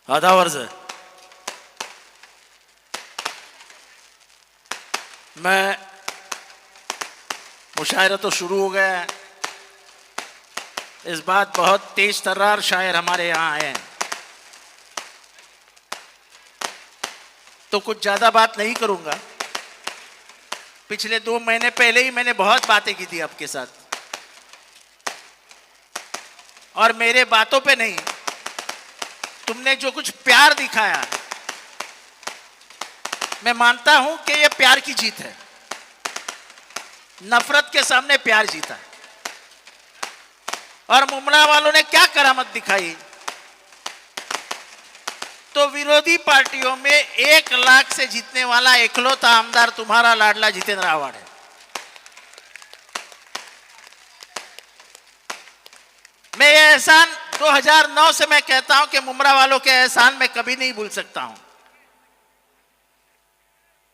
आधा वर्ष है। मैं मुशायरा तो शुरू हो गया है। इस बात बहुत तेज तर्रार शायर हमारे यहाँ आए हैं, तो कुछ ज्यादा बात नहीं करूंगा। पिछले 2 महीने पहले ही मैंने बहुत बातें की थी आपके साथ, और मेरे बातों पे नहीं, तुमने जो कुछ प्यार दिखाया, मैं मानता हूं कि यह प्यार की जीत है। नफरत के सामने प्यार जीता है। और मुमरा वालों ने क्या करामत दिखाई, तो विरोधी पार्टियों में 1 लाख से जीतने वाला इकलौता आमदार तुम्हारा लाडला जितेंद्र आव्हाड है। मैं ये एहसान 2009 से मैं कहता हूं कि मुमरा वालों के एहसान मैं कभी नहीं भूल सकता हूं।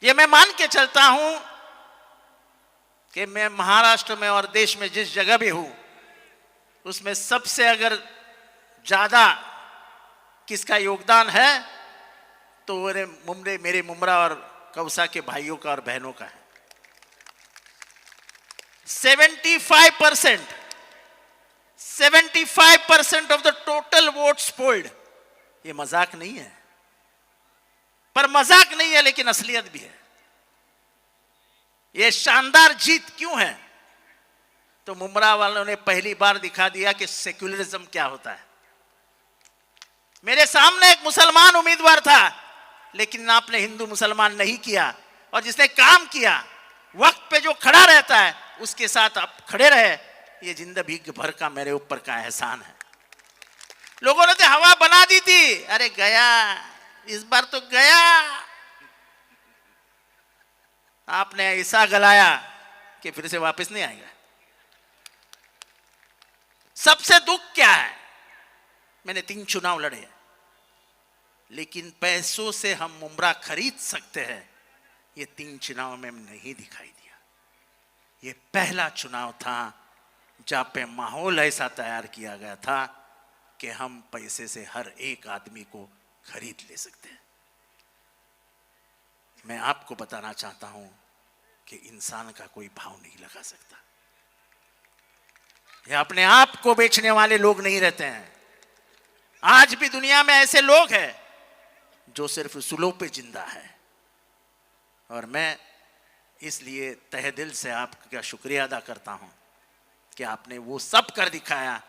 ये मैं मान के चलता हूं कि मैं महाराष्ट्र में और देश में जिस जगह भी हूं, उसमें सबसे अगर ज्यादा किसका योगदान है तो मेरे मुमरा और कौसा के भाइयों का और बहनों का है। 75% of the total votes polled. ये मजाक नहीं है, पर मजाक नहीं है लेकिन असलियत भी है। ये शानदार जीत क्यों है, तो मुमरा वालों ने पहली बार दिखा दिया कि सेक्युलरिज्म क्या होता है। मेरे सामने एक मुसलमान उम्मीदवार था, लेकिन आपने हिंदू मुसलमान नहीं किया, और जिसने काम किया, वक्त पे जो खड़ा रहता है, उसके साथ आप खड़े रहे। ये जिंदगी भर का मेरे ऊपर का एहसान है। लोगों ने तो हवा बना दी थी, अरे गया, इस बार तो गया। आपने ऐसा गलाया कि फिर से वापस नहीं आएगा। सबसे दुख क्या है, मैंने 3 चुनाव लड़े, लेकिन पैसों से हम मुमरा खरीद सकते हैं, ये 3 चुनाव में नहीं दिखाई दिया। ये पहला चुनाव था जहां पे माहौल ऐसा तैयार किया गया था कि हम पैसे से हर एक आदमी को खरीद ले सकते हैं। मैं आपको बताना चाहता हूं कि इंसान का कोई भाव नहीं लगा सकता। ये अपने आप को बेचने वाले लोग नहीं रहते हैं। आज भी दुनिया में ऐसे लोग हैं जो सिर्फ उसूलों पे जिंदा है, और मैं इसलिए तहे दिल से आपका शुक्रिया अदा करता हूं कि आपने वो सब कर दिखाया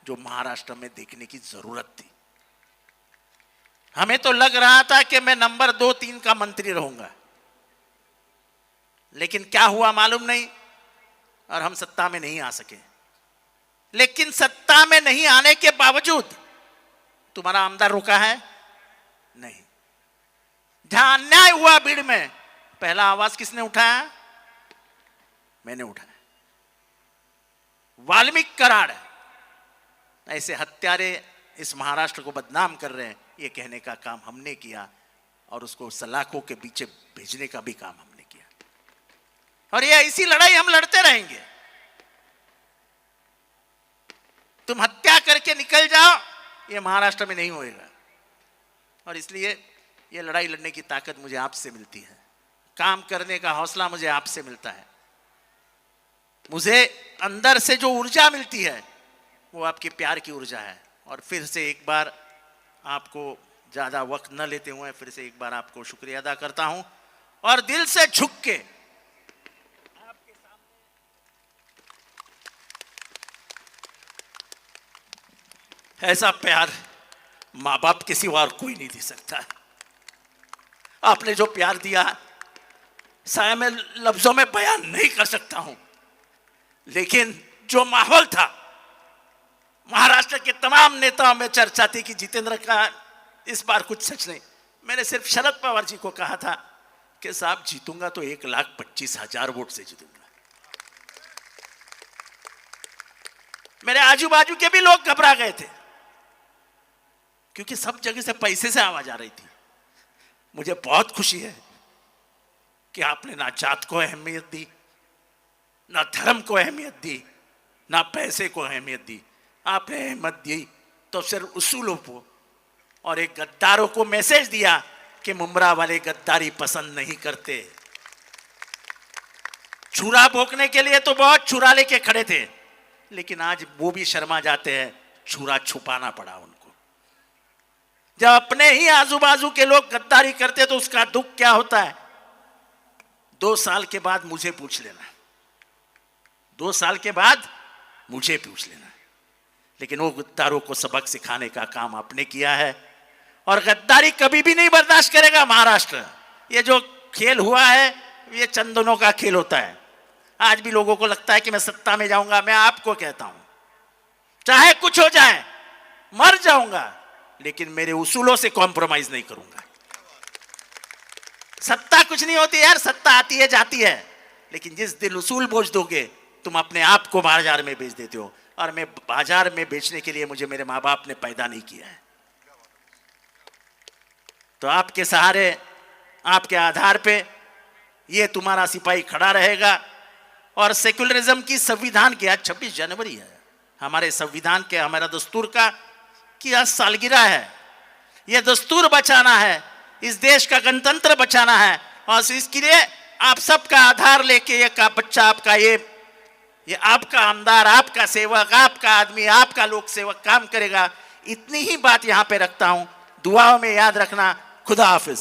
जो महाराष्ट्र में देखने की जरूरत थी। हमें तो लग रहा था कि मैं नंबर 2-3 का मंत्री रहूंगा, लेकिन क्या हुआ मालूम नहीं, और हम सत्ता में नहीं आ सके। लेकिन सत्ता में नहीं आने के बावजूद तुम्हारा आमदार रुका है नहीं। जहां अन्याय हुआ भीड़ में, पहला आवाज किसने उठाया? मैंने उठाया। वाल्मीकि कराड़ ऐसे हत्यारे इस महाराष्ट्र को बदनाम कर रहे हैं, ये कहने का काम हमने किया, और उसको सलाखों के पीछे भेजने का भी काम हमने किया। और ये ऐसी लड़ाई हम लड़ते रहेंगे। तुम हत्या करके निकल जाओ, ये महाराष्ट्र में नहीं होएगा। और इसलिए ये लड़ाई लड़ने की ताकत मुझे आपसे मिलती है, काम करने का हौसला मुझे आपसे मिलता है। मुझे अंदर से जो ऊर्जा मिलती है वो आपके प्यार की ऊर्जा है। और फिर से एक बार आपको ज्यादा वक्त न लेते हुए फिर से एक बार आपको शुक्रिया अदा करता हूं, और दिल से झुक के आपके सामने ऐसा प्यार माँ बाप के सिवा और कोई नहीं दे सकता। आपने जो प्यार दिया शायद मैं लफ्जों में बयान नहीं कर सकता हूं, लेकिन जो माहौल था, महाराष्ट्र के तमाम नेताओं में चर्चा थी कि जितेंद्र का इस बार कुछ सच नहीं। मैंने सिर्फ शरद पवार जी को कहा था कि साहब जीतूंगा तो 1,25,000 वोट से जीतूंगा। मेरे आजू बाजू के भी लोग घबरा गए थे, क्योंकि सब जगह से पैसे से आवाज आ रही थी। मुझे बहुत खुशी है कि आपने ना जात को अहमियत दी, ना धर्म को अहमियत दी, ना पैसे को अहमियत दी। आपने अहमियत दी तो सिर्फ उसूलों को, और एक गद्दारों को मैसेज दिया कि मुमरा वाले गद्दारी पसंद नहीं करते। छुरा भोंकने के लिए तो बहुत छुरा लेके खड़े थे, लेकिन आज वो भी शर्मा जाते हैं, छुरा छुपाना पड़ा उनको। जब अपने ही आजू बाजू के लोग गद्दारी करते तो उसका दुख क्या होता है। 2 साल के बाद मुझे पूछ लेना, 2 साल के बाद मुझे पूछ लेना। लेकिन वो गद्दारों को सबक सिखाने का काम आपने किया है, और गद्दारी कभी भी नहीं बर्दाश्त करेगा महाराष्ट्र। ये जो खेल हुआ है ये चंद दिनों का खेल होता है। आज भी लोगों को लगता है कि मैं सत्ता में जाऊंगा। मैं आपको कहता हूं, चाहे कुछ हो जाए, मर जाऊंगा, लेकिन मेरे उसूलों से कॉम्प्रोमाइज नहीं करूंगा। सत्ता कुछ नहीं होती यार, सत्ता आती है जाती है, लेकिन जिस दिन उसूल बोझ दोगे तुम अपने आप को बाजार में बेच देते हो। और मैं बाजार में बेचने के लिए मुझे मेरे माँ बाप ने पैदा नहीं किया है। तो आपके सहारे, आपके आधार पे ये तुम्हारा सिपाही खड़ा रहेगा। और सेक्युलरिज्म की, संविधान की, आज 26 जनवरी है, हमारे संविधान के, हमारा दस्तूर का की आज सालगिरह है। यह दस्तूर बचाना है, इस देश का गणतंत्र बचाना है, और इसके लिए आप सबका आधार लेके ये का बच्चा आपका ये आपका आमदार, आपका सेवक, आपका आदमी, आपका लोक सेवक काम करेगा। इतनी ही बात यहां पे रखता हूं, दुआओं में याद रखना। खुदा हाफिज।